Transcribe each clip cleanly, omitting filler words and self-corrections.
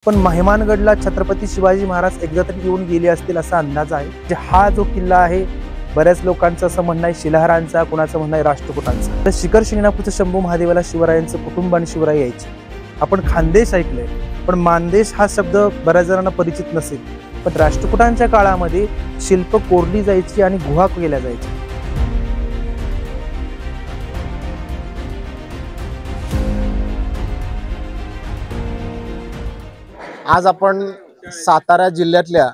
पण मेहमानगडला छत्रपती शिवाजी महाराज एकदा तरी येऊन गेले असतील असा अंदाज आहे। जे हा जो किल्ला आहे बऱ्याच लोकांचं असं म्हणणं आहे शिलाहारांचा, कुणाचं म्हणणं आहे राष्ट्रकुटांचं। तर शिखर शिंगणापूरचं शंभू महादेवाला शिवरायांचं कुटुंब आणि शिवराय यायचे। आपण खानदेश ऐकलंय, पण मानदेश हा शब्द बऱ्याच जणांना परिचित नसेल। पण राष्ट्रकुटांच्या काळामध्ये शिल्प कोरली जायची आणि गुहा केल्या जायच्या। आज आपण सातारा जिल्ह्यातल्या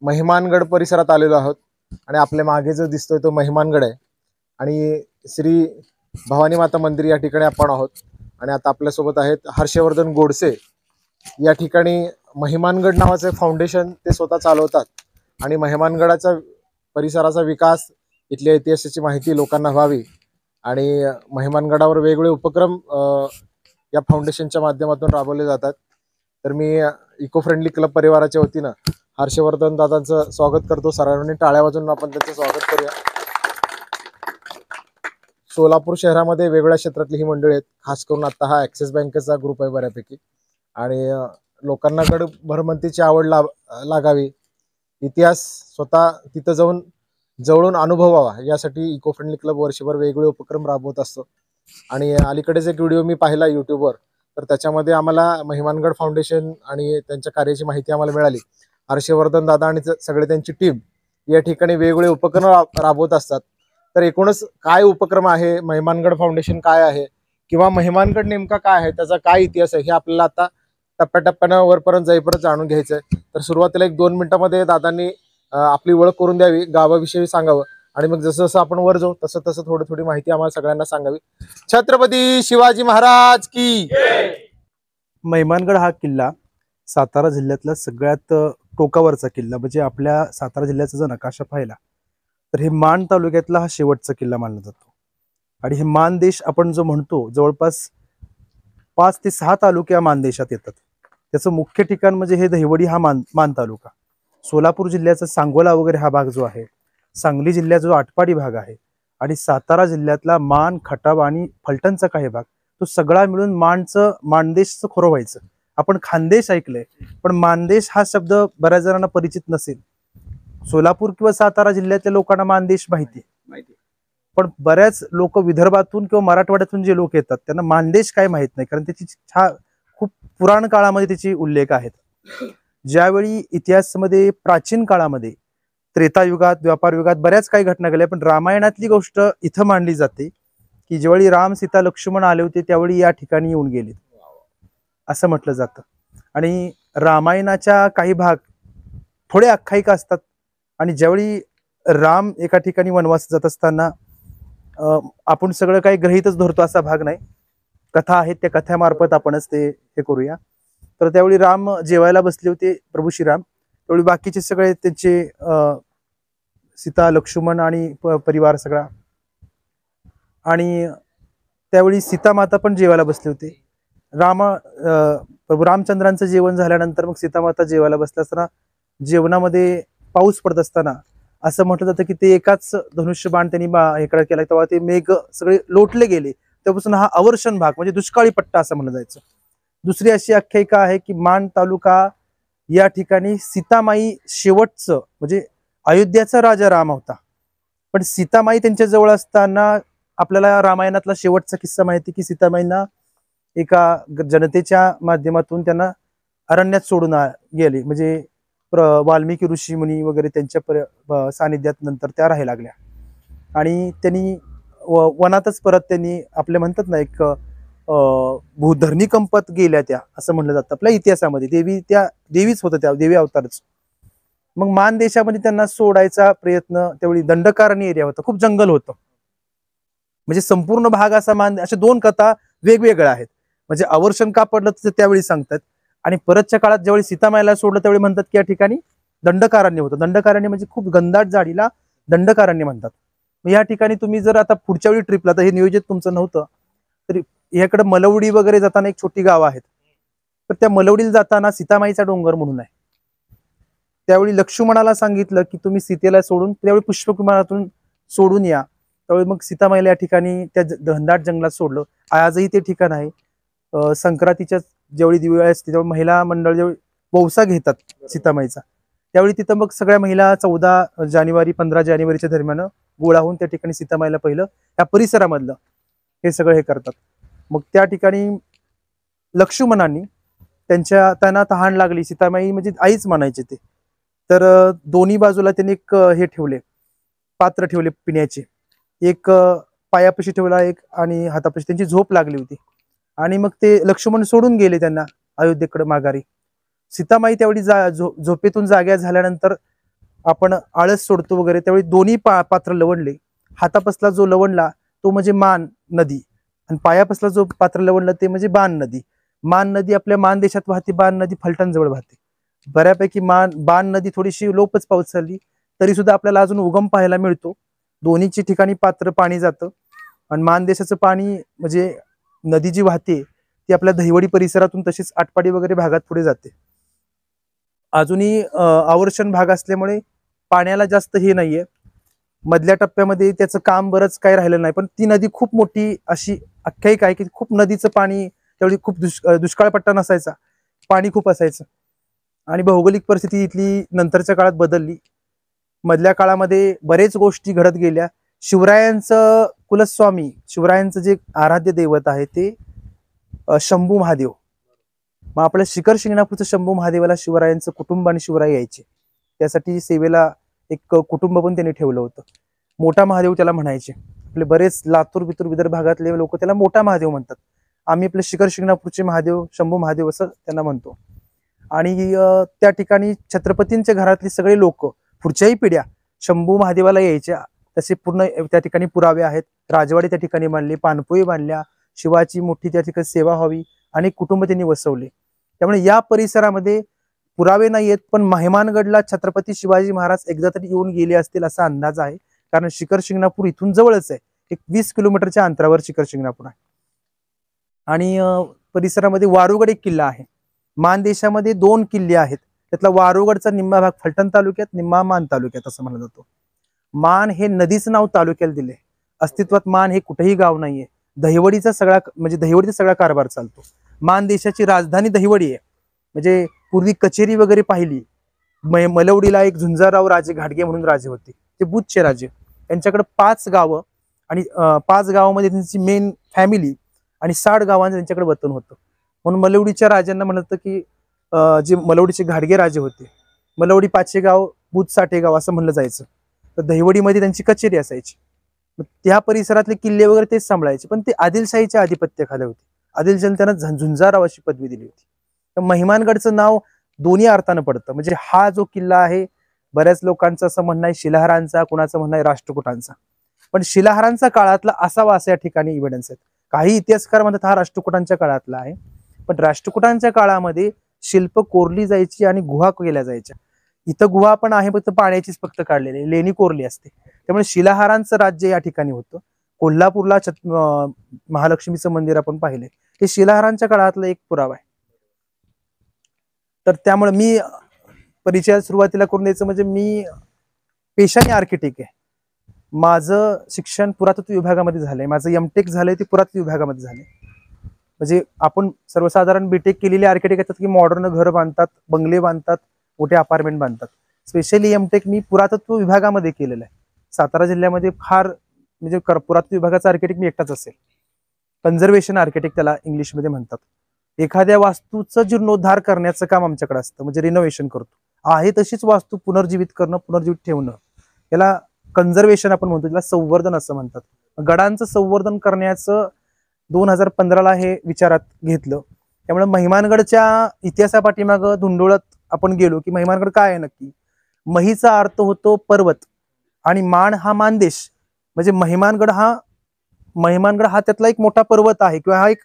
मेहमानगड परिसरात आलेलो आहोत आणि आपल्या मागे जो दिसतोय तो मेहमानगड आहे आणि श्री भवानी माता मंदिर या ठिकाणी आपण आहोत। आणि आता आपल्या सोबत आहेत हर्षवर्धन गोडसे। या ठिकाणी मेहमानगड नावाचे फाउंडेशन ते स्वतः चालवतात आणि मेहमानगडाचा परिसराचा विकास, इथल्या इतिहासाची माहिती लोकांना व्हावी आणि मेहमानगडावर वेगवेगळे उपक्रम या फाउंडेशनच्या माध्यमातून राबवले जातात। तर मी इको फ्रेंडली क्लब परिवाराच्या वतीनं हर्षवर्धन दादांचं स्वागत करतो। सर्वांनी टाळ्या वाजवून आपण त्यांचं स्वागत करूया। सोलापूर शहरामध्ये वेगवेगळ्या क्षेत्रातली ही मंडळी आहेत। खास करून आता हा ॲक्सिस बँकेचा ग्रुप आहे बऱ्यापैकी, आणि लोकांना गड भरमंतीची आवड लागावी, इतिहास स्वतः तिथं जाऊन जवळून अनुभवावा यासाठी इको फ्रेंडली क्लब वर्षभर वेगवेगळे उपक्रम राबवत असतो। आणि अलीकडेच एक व्हिडिओ मी पाहिला यूट्यूबवर, तर त्याच्यामध्ये आम्हाला मेहमानगड फाउंडेशन आणि त्यांच्या कार्याची माहिती आम्हाला मिळाली। हर्षवर्धन दादा आणि सगळे त्यांची टीम या ठिकाणी वेगवेगळे उपक्रम राबवत असतात। तर एकूणच काय उपक्रम आहे, मेहमानगड फाउंडेशन काय आहे किंवा मेहमानगड नेमका काय आहे, त्याचा काय इतिहास आहे, हे आपल्याला आता टप्प्याटप्प्यानं वरपर्यंत जाईपर्यंत जाणून घ्यायचं आहे। तर सुरुवातीला 1-2 मिनिटांमध्ये दादांनी आपली ओळख करून द्यावी, गावाविषयी सांगावं आणि मग जसं जसं आपण वर जाऊ तसं तसं थोडी माहिती आम्हाला सगळ्यांना सांगावी। छत्रपती शिवाजी महाराज की। मेहमानगड हा किल्ला सातारा जिल्ह्यातला सगळ्यात टोकावरचा किल्ला, म्हणजे आपल्या सातारा जिल्ह्याचा जर नकाशा पाहिला तर हे मान तालुक्यातला हा शेवटचा किल्ला मानला जातो। आणि हे मानदेश आपण जो म्हणतो, जवळपास 5 ते 6 तालुक्या मानदेशात येतात। त्याचं मुख्य ठिकाण म्हणजे हे दहिवडी हा मान तालुका। सोलापूर जिल्ह्याचा सांगोला वगैरे हा भाग जो आहे, सांगली जिल्ह्याचा जो आटपाडी भाग आहे, आणि सातारा जिल्ह्यातला मान, खटाव आणि फलटणचा काही भाग, तो सगळा मिळून मानदेशचं खरं व्हायचं। आपण खानदेश ऐकलंय, पण मानदेश हा शब्द बऱ्याच जणांना परिचित नसेल। सोलापूर किंवा सातारा जिल्ह्यातल्या लोकांना मानदेश माहिती, पण बऱ्याच लोक विदर्भातून किंवा मराठवाड्यातून जे लोक येतात त्यांना मानदेश काय माहित नाही, कारण त्याची खूप पुराण काळामध्ये त्याची उल्लेख आहेत। ज्यावेळी इतिहासामध्ये प्राचीन काळामध्ये त्रेतायुगात, व्यापार युगात बऱ्याच काही घटना घडल्या, पण रामायणातली गोष्ट इथं मांडली जाते की ज्यावेळी राम, सीता, लक्ष्मण आले होते त्यावेळी या ठिकाणी येऊन गेले असं म्हटलं जातं। आणि रामायणाच्या काही भाग थोडे आख्यायिका असतात, आणि ज्यावेळी राम एका ठिकाणी वनवास जात असताना आपण सगळं काही गृहीतच धरतो असा भाग नाही, कथा आहेत, त्या कथेमार्फत आपणच ते हे करूया। तर त्यावेळी राम जेवायला बसले होते, प्रभू श्रीराम, त्यावेळी बाकीचे सगळे त्यांचे सीता, लक्ष्मण आणि परिवार सगळा, आणि त्यावेळी सीता माता पण जेवायला बसले होते। प्रभू रामचंद्रांचं जेवण झाल्यानंतर मग सीता माता जेवायला बसल्या असताना जेवणामध्ये पाऊस पडत असताना असं म्हटलं जातं की ते एकाच धनुष्यबाण त्यांनी इकडे केला, तेव्हा ते मेघ सगळे लोटले गेले। त्यापासून हा अवर्षण भाग म्हणजे दुष्काळी पट्टा असं म्हणलं जायचं। दुसरी अशी आख्यायिका आहे की मान तालुका या ठिकाणी सीतामाई शेवटचं, म्हणजे अयोध्याचा राजा राम होता, पण सीतामाई त्यांच्या जवळ असताना आपल्याला रामायणातला शेवटचा किस्सा माहिती की सीतामाईंना एका जनतेच्या माध्यमातून त्यांना अरण्यात सोडून गेले, म्हणजे वाल्मिकी ऋषी मुनी वगैरे त्यांच्या सानिध्यात नंतर त्या राहायला लागल्या, आणि त्यांनी वनातच परत त्यांनी आपले म्हणतात ना एक भूधरणी कंपत गेल्या त्या, असं म्हणलं जातं आपल्या इतिहासामध्ये। देवीच होतं, त्या देवी अवतारच। मग मान देशामध्ये त्यांना सोडायचा प्रयत्न, त्यावेळी दंडकारण्य एरिया होता, खूप जंगल होतं, म्हणजे संपूर्ण भाग असा अशा 2 कथा वेगवेगळ्या आहेत। म्हणजे अवर्षण का पडलं तर त्यावेळी सांगतात, आणि परतच्या काळात ज्यावेळी सीतामाईला सोडलं त्यावेळी म्हणतात की या ठिकाणी दंडकारण्य होतं। दंडकारण्य म्हणजे खूप घनदाट झाडीला दंडकारण्य म्हणतात। मग या ठिकाणी तुम्ही जर आता पुढच्या वेळी ट्रिपला, तर हे नियोजित तुमचं नव्हतं, तरी याकडे मलवडी वगैरे जाताना एक छोटी गाव आहेत, तर त्या मलवडीला जाताना सीतामाईचा डोंगर म्हणून आहे। त्यावेळी लक्ष्मणाला सांगितलं की तुम्ही सीतेला सोडून त्यावेळी पुष्पकुमारातून सोडून या, त्यावेळी मग सीतामाईला या ठिकाणी त्या घनदाट जंगलात सोडलं। आजही ते ठिकाण आहे। संक्रांतीच्या जेवढी दिवाळी असते तेव्हा महिला मंडळ जेवढी वौसा घेतात सीतामाईचा, त्यावेळी तिथं मग सगळ्या महिला 14 जानेवारी 15 जानेवारीच्या दरम्यान गोळा होऊन त्या ठिकाणी सीतामाईला पहिलं त्या परिसरामधलं हे सगळं हे करतात. मग त्या ठिकाणी लक्ष्मणांनी त्यांना तहान लागली, सीतामाई म्हणजे आईच म्हणायचे ते, तर दोन्ही बाजूला त्यांनी एक हे ठेवले, पात्र ठेवले पिण्याचे, एक पायापाशी ठेवला एक आणि हातापाशी, त्यांची झोप लागली होती. आणि मग ते लक्ष्मण सोडून गेले त्यांना अयोध्येकडे माघारी. सीतामाई त्यावेळी झोपेतून जाग्या झाल्यानंतर आपण आळस सोडतो वगैरे, त्यावेळी दोन्ही पात्र लवणले. हातापासला जो लवणला तो म्हणजे मान नदी, आणि पायापासला जो पात्र लवणला ते म्हणजे बाण नदी. मान नदी आपल्या मान देशात वाहते, बाण नदी फलटणजवळ वाहते. बऱ्यापैकी बाण नदी थोडीशी लोपच पाऊस चालली तरी सुद्धा आपल्याला अजून उगम पाहायला मिळतो. दोन्हीची ठिकाणी पात्र पाणी जातं, आणि मान देशाचं पाणी म्हणजे नदी जी वाहते ती आपल्या दहिवडी परिसरातून तशीच आटपाडी वगैरे भागात पुढे जाते. अजूनही आवर्षण भाग असल्यामुळे पाण्याला जास्त हे नाहीये. मधल्या टप्प्यामध्ये त्याचं काम बरंच काही राहिलं नाही, पण ती नदी खूप मोठी अशी आख्यायिका आहे की खूप नदीचं पाणी त्यावेळी खूप दुष्काळ पट्टा नसायचा, पाणी खूप असायचं. आणि भौगोलिक परिस्थिती इथली नंतरच्या काळात बदलली. मधल्या काळामध्ये बरेच गोष्टी घडत गेल्या. शिवरायांचं कुलस्वामी, शिवरायांचं जे आराध्य दैवत आहे ते शंभू महादेव. मग आपल्या शिखर शिंगणापूरचं शंभू महादेवाला शिवरायांचं कुटुंब आणि शिवराय यायचे, त्यासाठी सेवेला एक कुटुंब पण त्यांनी ठेवलं होतं. मोठा महादेव त्याला म्हणायचे. आपले बरेच लातूर बितूर विदर्भ भागातले लोक त्याला मोठा महादेव म्हणतात. आम्ही आपले शिखर शिंगणापूरचे महादेव शंभू महादेव असं त्यांना म्हणतो. आणि त्या ठिकाणी छत्रपतींच्या घरातले सगळे लोक पुढच्याही पिढ्या शंभू महादेवाला यायच्या, तसे पूर्ण त्या ठिकाणी पुरावे आहेत. राजवाडे त्या ठिकाणी बांधले, पानपोई बांधल्या, शिवाची मोठी त्या ठिकाणी सेवा व्हावी, अनेक कुटुंब त्यांनी वसवले. त्यामुळे या परिसरामध्ये पुरावे नाही आहेत, पण मेहमानगडला छत्रपती शिवाजी महाराज एकदा तरी येऊन गेले असतील असा अंदाज आहे. कारण शिखर शिंगणापूर इथून जवळच आहे, एक 20 किलोमीटरच्या अंतरावर शिखर शिंगणापूर आहे. आणि परिसरामध्ये वारुगड एक किल्ला आहे. मानदेशामध्ये 2 किल्ले आहेत, त्यातला वारुगडचा निम्मा भाग फलटण तालुक्यात, निम्मा मान तालुक्यात असं म्हणलं जातो. मान हे नदीचं नाव तालुक्याला दिले, अस्तित्वात मान हे कुठेही गाव नाहीये. दहिवडीचा सगळा म्हणजे दहिवडीचा सगळा कारभार चालतो. मान देशाची राजधानी दहिवडी आहे. म्हणजे पूर्वी कचेरी वगैरे पाहिली, मलवडीला एक झुंजारराव राजे घाटगे म्हणून राजे होते, ते बुधचे राजे. त्यांच्याकडे 5 गावं आणि 5 गावामध्ये त्यांची मेन फॅमिली आणि 60 गावांचं त्यांच्याकडे वतन होतं. म्हणून मलवडीच्या राजांना म्हणत की जे मलवडीचे घाटगे राजे होते, मलवडी 5 गाव, बुध 60 गाव असं म्हणलं जायचं. तर दहिवडीमध्ये त्यांची कचेरी असायची. त्या परिसरातले किल्ले वगैरे तेच सांभाळायचे, पण ते आदिलशाहीच्या आधिपत्याखाली होते. आदिलशाही त्यांना झुंजारराव अशी पदवी दिली होती. तर मेहमानगडचं नाव दोन्ही अर्थानं पडतं. म्हणजे हा जो किल्ला आहे, बऱ्याच लोकांचं असं म्हणणं आहे शिलाहारांचा, कुणाचं म्हणणं आहे राष्ट्रकुटांचा, पण शिलाहारांचा काळातला असावा असं या ठिकाणी इव्हिडन्स आहेत. काही इतिहासकार म्हणतात हा राष्ट्रकुटांच्या काळातला आहे, पण राष्ट्रकुटांच्या काळामध्ये शिल्प कोरली जायची आणि गुहा केल्या जायच्या. इथं गुहा पण आहे, फक्त पाण्याचीच फक्त काढलेली, लेणी कोरली असते. त्यामुळे शिलाहारांचं राज्य या ठिकाणी होतं. कोल्हापूरला महालक्ष्मीचं मंदिर आपण पाहिले, हे शिलाहारांच्या काळातला एक पुरावा आहे. तर त्यामुळे मी परिचयात सुरुवातीला करून द्यायचं म्हणजे मी पेशाने आर्किटेक्ट आहे. माझं शिक्षण पुरातत्व विभागामध्ये झालंय, माझं एमटेक झालंय ते पुरातत्व विभागामध्ये झालंय. म्हणजे आपण सर्वसाधारण बीटेक केलेले आर्किटेक्ट येतात की मॉडर्न घर बांधतात, बंगले बांधतात, मोठे अपार्टमेंट बांधतात. स्पेशली एमटेक मी पुरातत्व विभागामध्ये केलेलं आहे. सातारा जिल्ह्यामध्ये फार म्हणजे पुरातत्व विभागाचा आर्किटेक्ट मी एकटाच असेल. कन्झर्वेशन आर्किटेक्ट त्याला इंग्लिशमध्ये म्हणतात. एखाद्या वास्तूचं जीर्णोद्धार करण्याचं काम आमच्याकडे असतं, म्हणजे रिनोव्हेशन करतो. आहे तशीच वास्तू पुनर्जीवित करणं, पुनर्जीवित ठेवणं, याला कन्झर्वेशन आपण म्हणतो, त्याला संवर्धन असं म्हणतात. गडांचं संवर्धन करण्याचं 2015ला हे विचारात घेतलं. त्यामुळे मेहमानगडच्या इतिहासापाठीमागं धुंडोळत आपण गेलो की मेहमानगड काय आहे नक्की. महीचा अर्थ होतो पर्वत, आणि मान हा मानदेश, म्हणजे मेहमानगड हा त्यातला एक मोठा पर्वत आहे, किंवा हा एक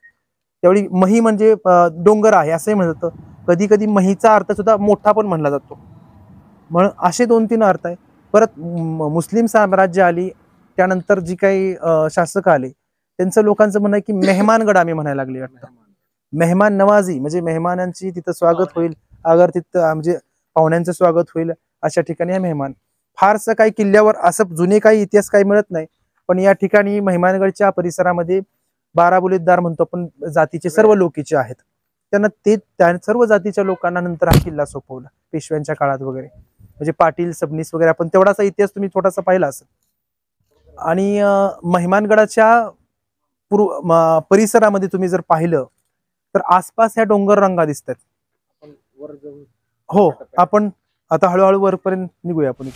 त्यावेळी मही म्हणजे डोंगर आहे असंही म्हणतात. कधी कधी महीचा अर्थ सुद्धा मोठा पण म्हणला जातो. म्हणून असे 2-3 अर्थ आहे. परत मुस्लिम साम्राज्य आली, त्यानंतर जी काही शासक आले, त्यांचं लोकांचं म्हणणं आहे की मेहमानगड आम्ही म्हणायला लागले वाटतं. मेहमान नवाजी म्हणजे मेहमानांची तिथं स्वागत होईल, अगर तिथं म्हणजे पाहुण्यांचं स्वागत होईल अशा ठिकाणी हे मेहमान. फारसं काही किल्ल्यावर असं जुने काही इतिहास काही मिळत नाही, पण या ठिकाणी मेहमानगडच्या परिसरामध्ये 12 बुलेतदार म्हणतो आपण जातीचे सर्व लोकीचे आहेत. त्यांना त्या सर्व जातीच्या लोकांना नंतर हा किल्ला सोपवला पेशव्यांच्या काळात वगैरे. म्हणजे पाटील सबनीस वगैरे आपण तेवढासा इतिहास तुम्ही थोडासा पाहिला असेल. आणि महिमानगडाच्या परिसरामध्ये तुम्ही जर पाहिलं तर आसपास ह्या डोंगर रंगा दिसतात. हो, आपण आता हळूहळू वरपर्यंत निघूया आपण.